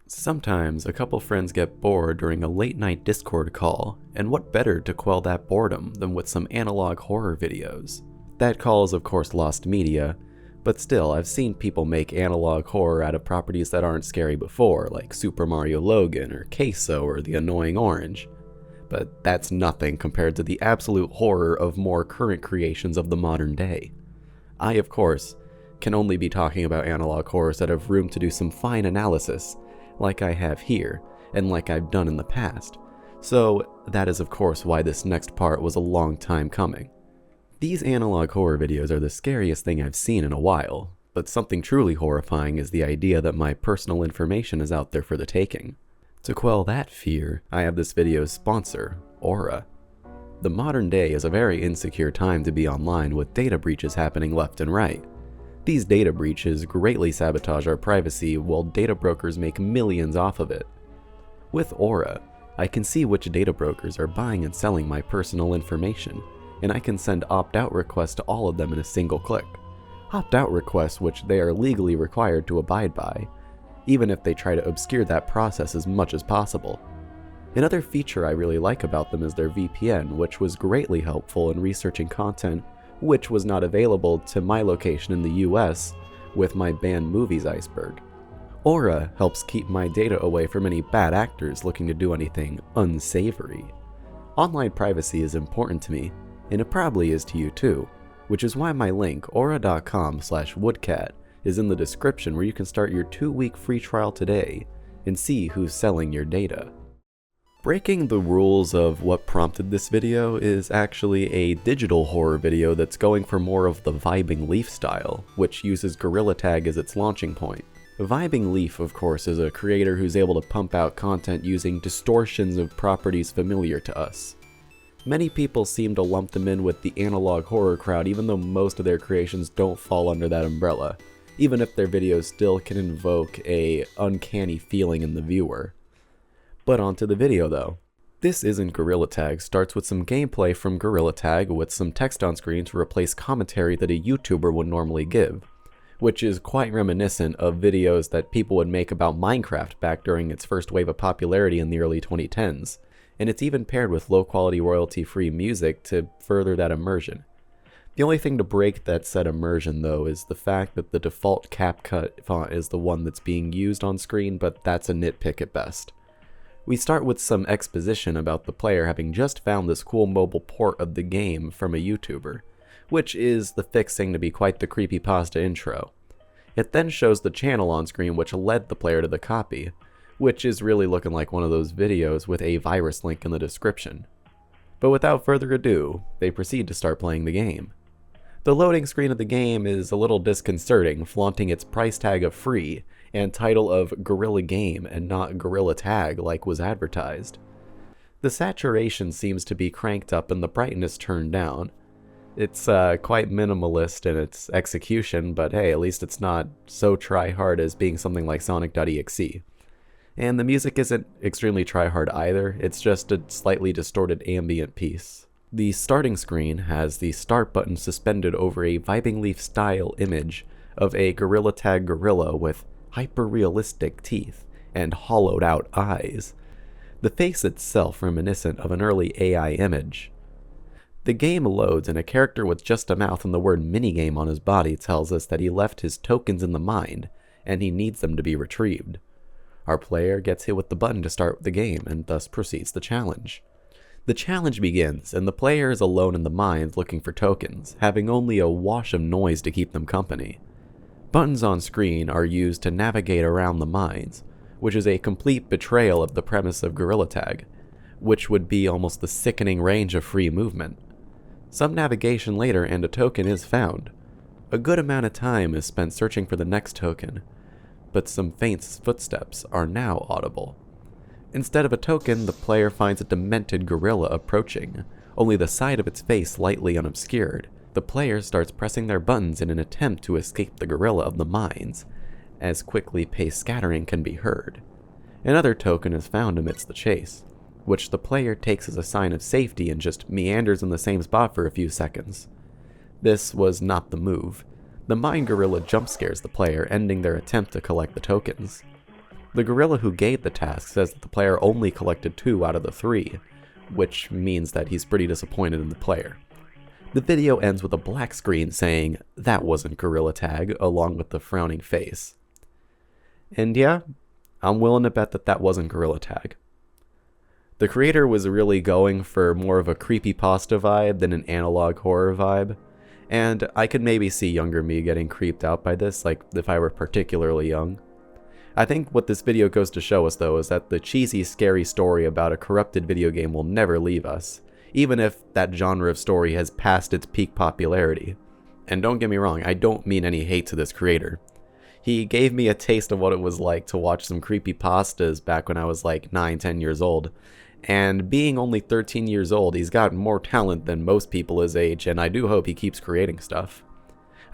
Sometimes a couple friends get bored during a late night Discord call, and what better to quell that boredom than with some analog horror videos? That call is of course lost media, but still I've seen people make analog horror out of properties that aren't scary before, like Super Mario Logan or Queso or The Annoying Orange. But that's nothing compared to the absolute horror of more current creations of the modern day. I, of course, can only be talking about analog horrors that have room to do some fine analysis, like I have here, and like I've done in the past. So that is of course why this next part was a long time coming. These analog horror videos are the scariest thing I've seen in a while, but something truly horrifying is the idea that my personal information is out there for the taking. To quell that fear, I have this video's sponsor, Aura. The modern day is a very insecure time to be online with data breaches happening left and right. These data breaches greatly sabotage our privacy while data brokers make millions off of it. With Aura, I can see which data brokers are buying and selling my personal information, and I can send opt-out requests to all of them in a single click. Opt-out requests which they are legally required to abide by, even if they try to obscure that process as much as possible. Another feature I really like about them is their VPN, which was greatly helpful in researching content which was not available to my location in the US with my banned movies iceberg. Aura helps keep my data away from any bad actors looking to do anything unsavory. Online privacy is important to me, and it probably is to you too, which is why my link, aura.com/woodcat, is in the description where you can start your 2-week free trial today and see who's selling your data. Breaking the rules of what prompted this video is actually a digital horror video that's going for more of the Vibing Leaf style, which uses Gorilla Tag as its launching point. Vibing Leaf, of course, is a creator who's able to pump out content using distortions of properties familiar to us. Many people seem to lump them in with the analog horror crowd, even though most of their creations don't fall under that umbrella, even if their videos still can invoke a uncanny feeling in the viewer. But onto the video though. This isn't Gorilla Tag starts with some gameplay from Gorilla Tag with some text on screen to replace commentary that a YouTuber would normally give, which is quite reminiscent of videos that people would make about Minecraft back during its first wave of popularity in the early 2010s, and it's even paired with low-quality royalty-free music to further that immersion. The only thing to break that said immersion though is the fact that the default CapCut font is the one that's being used on screen, but that's a nitpick at best. We start with some exposition about the player having just found this cool mobile port of the game from a YouTuber, which is the fixing to be quite the creepypasta intro. It then shows the channel on screen which led the player to the copy, which is really looking like one of those videos with a virus link in the description. But without further ado, they proceed to start playing the game. The loading screen of the game is a little disconcerting, flaunting its price tag of free and title of Gorilla Game and not Gorilla Tag like was advertised. The saturation seems to be cranked up and the brightness turned down. It's quite minimalist in its execution, but hey, at least it's not so try-hard as being something like Sonic.exe. And the music isn't extremely try-hard either, it's just a slightly distorted ambient piece. The starting screen has the start button suspended over a Vibing Leaf style image of a Gorilla Tag gorilla with hyper-realistic teeth and hollowed out eyes. The face itself reminiscent of an early AI image. The game loads and a character with just a mouth and the word minigame on his body tells us that he left his tokens in the mine and he needs them to be retrieved. Our player gets hit with the button to start the game and thus proceeds the challenge. The challenge begins and the player is alone in the mines looking for tokens, having only a wash of noise to keep them company. Buttons on screen are used to navigate around the mines, which is a complete betrayal of the premise of Gorilla Tag, which would be almost the sickening range of free movement. Some navigation later and a token is found. A good amount of time is spent searching for the next token, but some faint footsteps are now audible. Instead of a token, the player finds a demented gorilla approaching, only the side of its face slightly unobscured. The player starts pressing their buttons in an attempt to escape the gorilla of the mines, as quickly paced scattering can be heard. Another token is found amidst the chase, which the player takes as a sign of safety and just meanders in the same spot for a few seconds. This was not the move. The mine gorilla jump scares the player, ending their attempt to collect the tokens. The gorilla who gave the task says that the player only collected 2 out of the 3, which means that he's pretty disappointed in the player. The video ends with a black screen saying, "That wasn't Gorilla Tag," along with the frowning face. And yeah, I'm willing to bet that that wasn't Gorilla Tag. The creator was really going for more of a creepypasta vibe than an analog horror vibe, and I could maybe see younger me getting creeped out by this, like if I were particularly young. I think what this video goes to show us though is that the cheesy, scary story about a corrupted video game will never leave us, even if that genre of story has passed its peak popularity. And don't get me wrong, I don't mean any hate to this creator. He gave me a taste of what it was like to watch some creepypastas back when I was like 9-10 years old. And being only 13 years old, he's got more talent than most people his age, and I do hope he keeps creating stuff.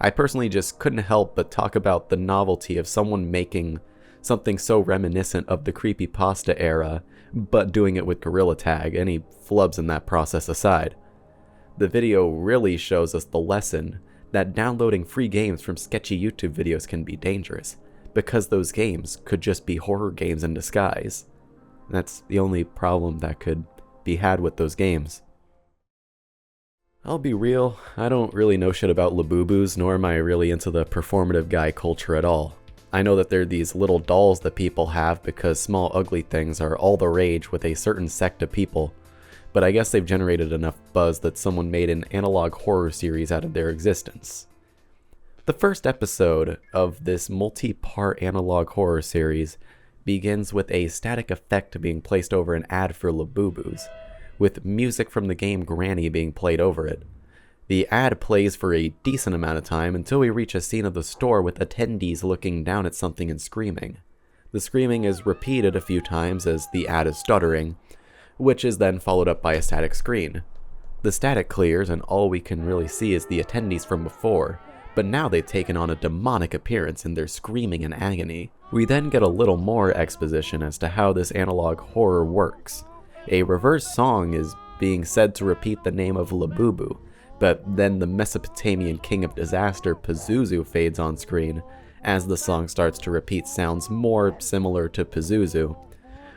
I personally just couldn't help but talk about the novelty of someone making something so reminiscent of the creepypasta era, but doing it with Gorilla Tag, any flubs in that process aside. The video really shows us the lesson that downloading free games from sketchy YouTube videos can be dangerous, because those games could just be horror games in disguise. That's the only problem that could be had with those games. I'll be real, I don't really know shit about Labubus, nor am I really into the performative guy culture at all. I know that they're these little dolls that people have because small ugly things are all the rage with a certain sect of people, but I guess they've generated enough buzz that someone made an analog horror series out of their existence. The first episode of this multi-part analog horror series begins with a static effect being placed over an ad for Labubus, with music from the game Granny being played over it. The ad plays for a decent amount of time until we reach a scene of the store with attendees looking down at something and screaming. The screaming is repeated a few times as the ad is stuttering, which is then followed up by a static screen. The static clears and all we can really see is the attendees from before, but now they've taken on a demonic appearance in their screaming in agony. We then get a little more exposition as to how this analog horror works. A reverse song is being said to repeat the name of Labubu, but then the Mesopotamian king of disaster Pazuzu fades on screen as the song starts to repeat sounds more similar to Pazuzu,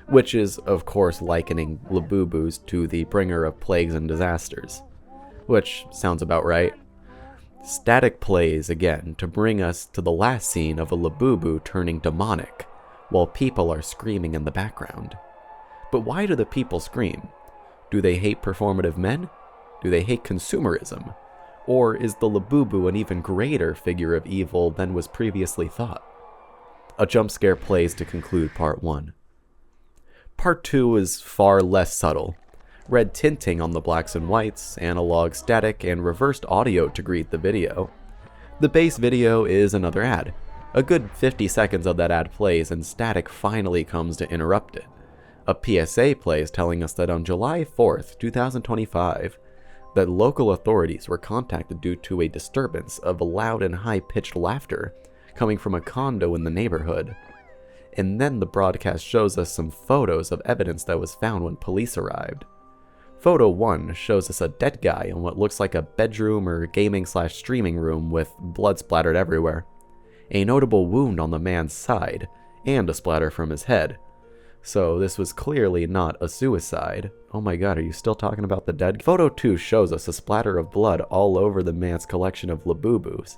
which is of course likening Labubus to the bringer of plagues and disasters, which sounds about right. Static plays again to bring us to the last scene of a Labubu turning demonic, while people are screaming in the background. But why do the people scream? Do they hate performative men? Do they hate consumerism? Or is the Labubu an even greater figure of evil than was previously thought? A jump scare plays to conclude part 1. Part 2 is far less subtle. Red tinting on the blacks and whites, analog static, and reversed audio to greet the video. The base video is another ad. A good 50 seconds of that ad plays and static finally comes to interrupt it. A PSA plays telling us that on July 4th, 2025, that local authorities were contacted due to a disturbance of loud and high-pitched laughter coming from a condo in the neighborhood. And then the broadcast shows us some photos of evidence that was found when police arrived. Photo 1 shows us a dead guy in what looks like a bedroom or gaming/streaming room with blood splattered everywhere, a notable wound on the man's side, and a splatter from his head. So this was clearly not a suicide. Oh my god, are you still talking about the dead? Photo 2 shows us a splatter of blood all over the man's collection of Labubus.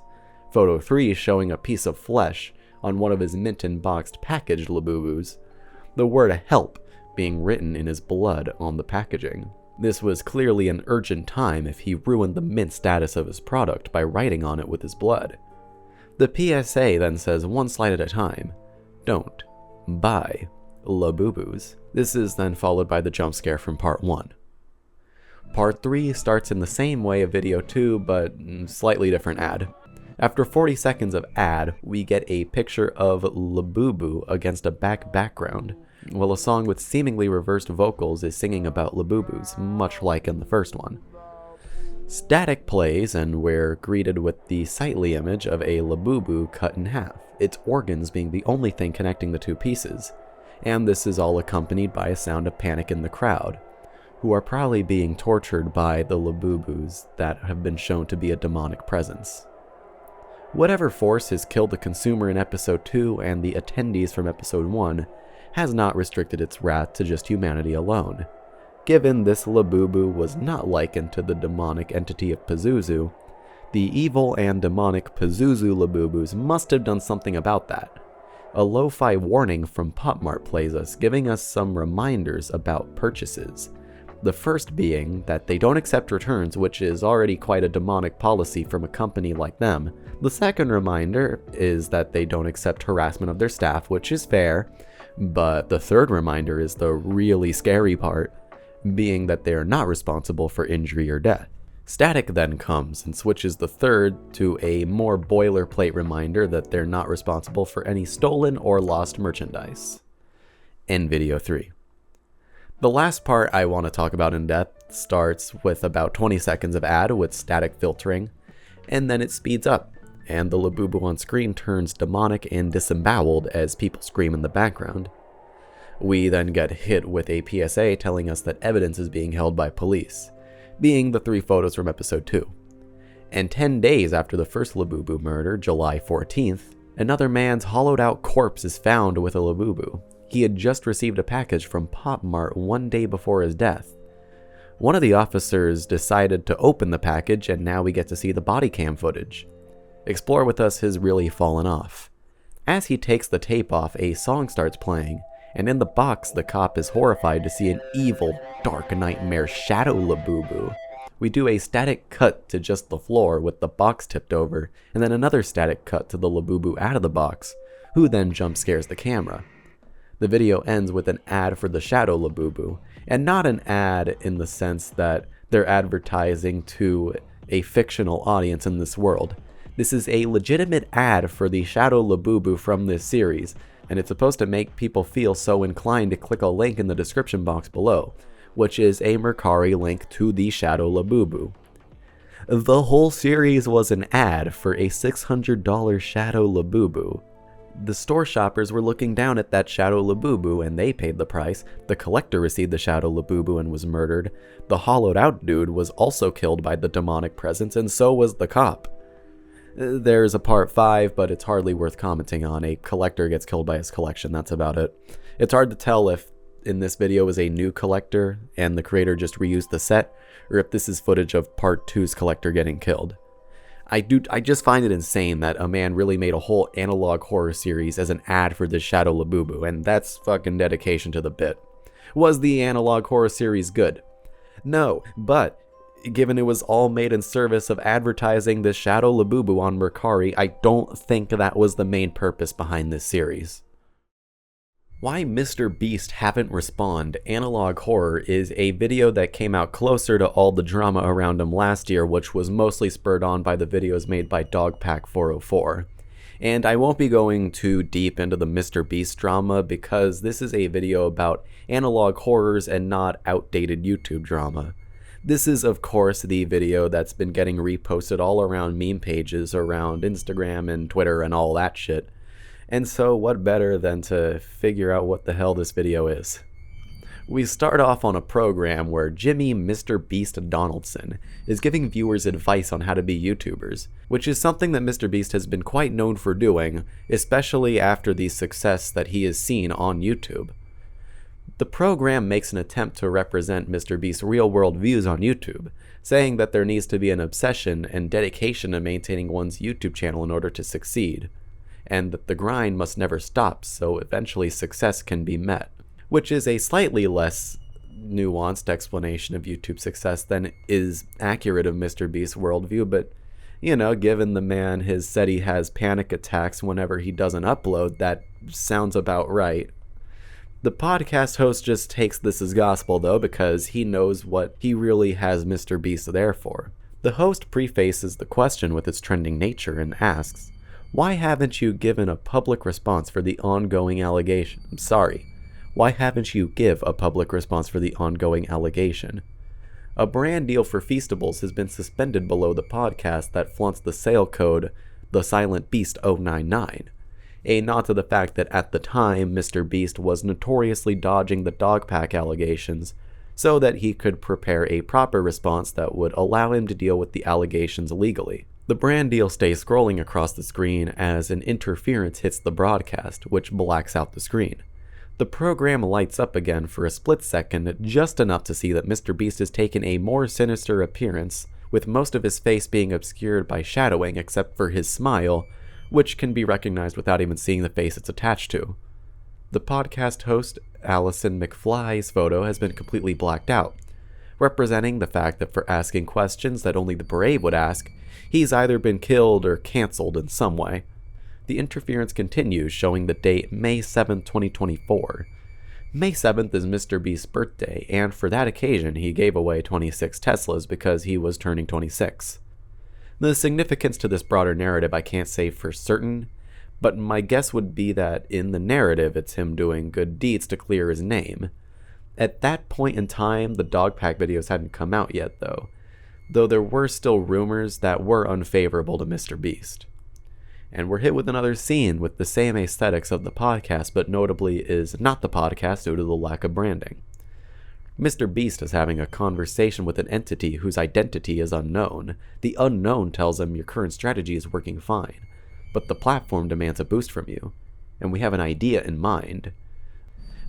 Photo 3 showing a piece of flesh on one of his mint-in-boxed packaged Labubus. The word "help" being written in his blood on the packaging. This was clearly an urgent time if he ruined the mint status of his product by writing on it with his blood. The PSA then says one slide at a time, "Don't buy Labubus." This is then followed by the jump scare from part 1. Part 3 starts in the same way of video 2, but slightly different ad. After 40 seconds of ad, we get a picture of Labubu against a background, while a song with seemingly reversed vocals is singing about Labubus, much like in the first one. Static plays, and we're greeted with the sightly image of a Labubu cut in half, its organs being the only thing connecting the two pieces. And this is all accompanied by a sound of panic in the crowd, who are probably being tortured by the Labubus that have been shown to be a demonic presence. Whatever force has killed the consumer in episode 2 and the attendees from episode 1 has not restricted its wrath to just humanity alone. Given this Labubu was not likened to the demonic entity of Pazuzu, the evil and demonic Pazuzu Labubus must have done something about that. A lo-fi warning from PopMart plays us, giving us some reminders about purchases. The first being that they don't accept returns, which is already quite a demonic policy from a company like them. The second reminder is that they don't accept harassment of their staff, which is fair, but the third reminder is the really scary part, being that they are not responsible for injury or death. Static then comes and switches the third to a more boilerplate reminder that they're not responsible for any stolen or lost merchandise. End video 3. The last part I want to talk about in depth starts with about 20 seconds of ad with static filtering, and then it speeds up, and the Labubu on screen turns demonic and disemboweled as people scream in the background. We then get hit with a PSA telling us that evidence is being held by police, being the 3 photos from episode 2. And 10 days after the first Labubu murder, July 14th, another man's hollowed out corpse is found with a Labubu. He had just received a package from PopMart 1 day before his death. One of the officers decided to open the package, and now we get to see the body cam footage. Explore with us has really fallen off. As he takes the tape off, a song starts playing, and in the box the cop is horrified to see an evil, dark nightmare shadow Labubu. We do a static cut to just the floor with the box tipped over, and then another static cut to the Labubu out of the box, who then jump scares the camera. The video ends with an ad for the shadow Labubu, and not an ad in the sense that they're advertising to a fictional audience in this world. This is a legitimate ad for the shadow Labubu from this series, and it's supposed to make people feel so inclined to click a link in the description box below, which is a Mercari link to the shadow Labubu. The whole series was an ad for a $600 shadow Labubu. The store shoppers were looking down at that shadow Labubu and they paid the price. The collector received the shadow Labubu and was murdered. The hollowed out dude was also killed by the demonic presence, and so was the cop. There's a part 5, but it's hardly worth commenting on. A collector gets killed by his collection, that's about it. It's hard to tell if in this video is a new collector and the creator just reused the set, or if this is footage of part 2's collector getting killed. I just find it insane that a man really made a whole analog horror series as an ad for this shadow Labubu, and that's fucking dedication to the bit. Was the analog horror series good? No, but given it was all made in service of advertising this shadow Labubu on Mercari, I don't think that was the main purpose behind this series. Why MrBeast Haven't Respawned Analog Horror is a video that came out closer to all the drama around him last year, which was mostly spurred on by the videos made by Dogpack404. And I won't be going too deep into the MrBeast drama because this is a video about analog horrors and not outdated YouTube drama. This is, of course, the video that's been getting reposted all around meme pages around Instagram and Twitter and all that shit. And so what better than to figure out what the hell this video is. We start off on a program where Jimmy MrBeast Donaldson is giving viewers advice on how to be YouTubers, which is something that MrBeast has been quite known for doing, especially after the success that he has seen on YouTube. The program makes an attempt to represent MrBeast's real-world views on YouTube, saying that there needs to be an obsession and dedication to maintaining one's YouTube channel in order to succeed, and that the grind must never stop, so eventually success can be met. Which is a slightly less nuanced explanation of YouTube success than is accurate of MrBeast's worldview, but, you know, given the man has said he has panic attacks whenever he doesn't upload, that sounds about right. The podcast host just takes this as gospel, though, because he knows what he really has MrBeast there for. The host prefaces the question with its trending nature and asks, "Why haven't you given a public response for the ongoing allegation?" I'm sorry. Why haven't you give a public response for the ongoing allegation? A brand deal for Feastables has been suspended below the podcast that flaunts the sale code The Silent Beast 099. A nod to the fact that at the time, MrBeast was notoriously dodging the Dogpack allegations so that he could prepare a proper response that would allow him to deal with the allegations legally. The brand deal stays scrolling across the screen as an interference hits the broadcast, which blacks out the screen. The program lights up again for a split second, just enough to see that MrBeast has taken a more sinister appearance, with most of his face being obscured by shadowing except for his smile, which can be recognized without even seeing the face it's attached to. The podcast host, Allison McFly's photo has been completely blacked out, representing the fact that for asking questions that only the brave would ask, he's either been killed or cancelled in some way. The interference continues, showing the date May 7, 2024. May 7th is MrBeast's birthday, and for that occasion he gave away 26 Teslas because he was turning 26. The significance to this broader narrative I can't say for certain, but my guess would be that in the narrative it's him doing good deeds to clear his name. At that point in time, the Dogpack videos hadn't come out yet though there were still rumors that were unfavorable to MrBeast. And we're hit with another scene with the same aesthetics of the podcast, but notably is not the podcast due to the lack of branding. MrBeast is having a conversation with an entity whose identity is unknown. The unknown tells him your current strategy is working fine, but the platform demands a boost from you, and we have an idea in mind.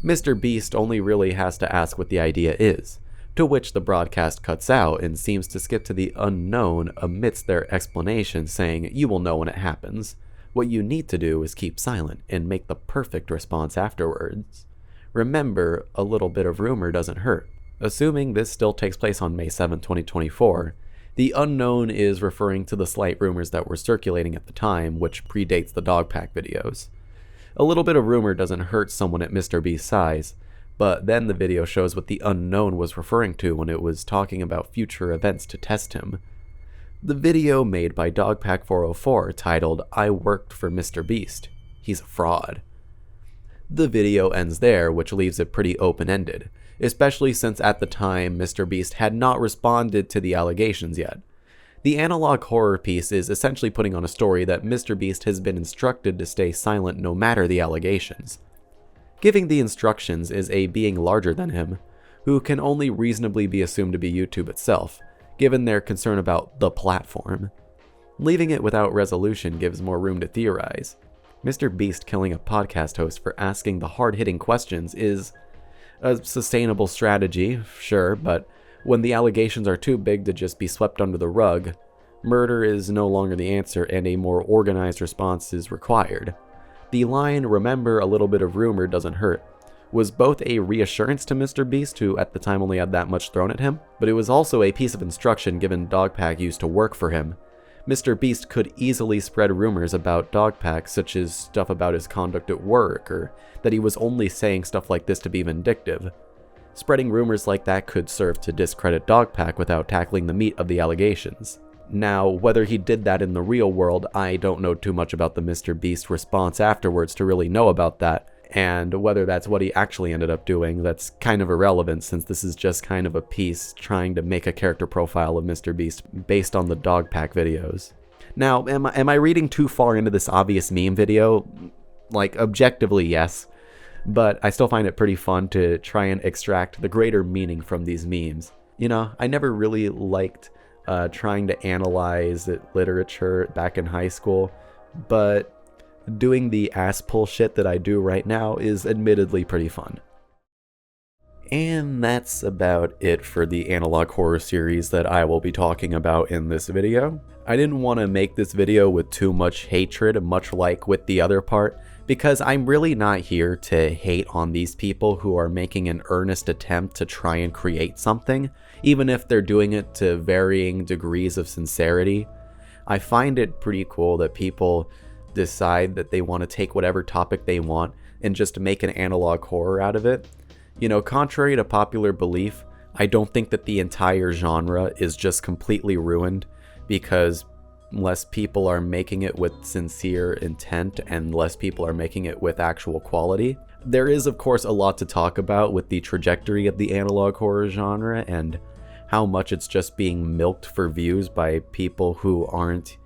MrBeast only really has to ask what the idea is, to which the broadcast cuts out and seems to skip to the unknown amidst their explanation, saying, "You will know when it happens. What you need to do is keep silent and make the perfect response afterwards. Remember, a little bit of rumor doesn't hurt." Assuming this still takes place on May 7, 2024, the unknown is referring to the slight rumors that were circulating at the time, which predates the Dogpack videos. A little bit of rumor doesn't hurt someone at MrBeast's size, but then the video shows what the unknown was referring to when it was talking about future events to test him. The video made by Dogpack404 titled, "I worked for MrBeast. He's a fraud." The video ends there, which leaves it pretty open-ended, especially since at the time MrBeast had not responded to the allegations yet. The analog horror piece is essentially putting on a story that MrBeast has been instructed to stay silent no matter the allegations. Giving the instructions is a being larger than him, who can only reasonably be assumed to be YouTube itself, given their concern about the platform. Leaving it without resolution gives more room to theorize. MrBeast killing a podcast host for asking the hard-hitting questions is a sustainable strategy, sure, but when the allegations are too big to just be swept under the rug, murder is no longer the answer and a more organized response is required. The line, "Remember, a little bit of rumor doesn't hurt," was both a reassurance to MrBeast, who at the time only had that much thrown at him, but it was also a piece of instruction given Dogpack used to work for him. MrBeast could easily spread rumors about Dogpack, such as stuff about his conduct at work, or that he was only saying stuff like this to be vindictive. Spreading rumors like that could serve to discredit Dogpack without tackling the meat of the allegations. Now, whether he did that in the real world, I don't know too much about the MrBeast response afterwards to really know about that, and whether that's what he actually ended up doing, that's kind of irrelevant since this is just kind of a piece trying to make a character profile of MrBeast based on the Dogpack videos. Now, am I reading too far into this obvious meme video? Like, objectively, yes, but I still find it pretty fun to try and extract the greater meaning from these memes. You know, I never really liked trying to analyze literature back in high school, but doing the ass pull shit that I do right now is admittedly pretty fun. And that's about it for the analog horror series that I will be talking about in this video. I didn't want to make this video with too much hatred, much like with the other part, because I'm really not here to hate on these people who are making an earnest attempt to try and create something, even if they're doing it to varying degrees of sincerity. I find it pretty cool that people decide that they want to take whatever topic they want and just make an analog horror out of it. You know, contrary to popular belief, I don't think that the entire genre is just completely ruined because less people are making it with sincere intent and less people are making it with actual quality. There is, of course, a lot to talk about with the trajectory of the analog horror genre and how much it's just being milked for views by people who aren't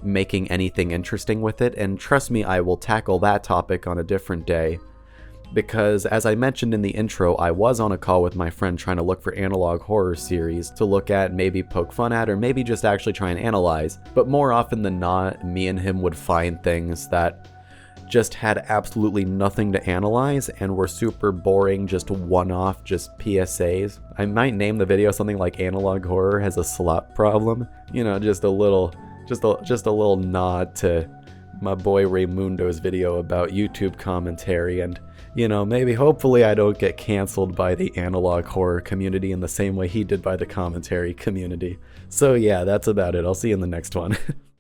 making anything interesting with it, and trust me, I will tackle that topic on a different day. Because, as I mentioned in the intro, I was on a call with my friend trying to look for analog horror series to look at, maybe poke fun at, or maybe just actually try and analyze. But more often than not, me and him would find things that just had absolutely nothing to analyze and were super boring, just one-off, just PSAs. I might name the video something like Analog Horror Has a Slot Problem. You know, just a little nod to my boy Raymundo's video about YouTube commentary, and you know, maybe hopefully I don't get canceled by the analog horror community in the same way he did by the commentary community. So yeah, that's about it. I'll see you in the next one.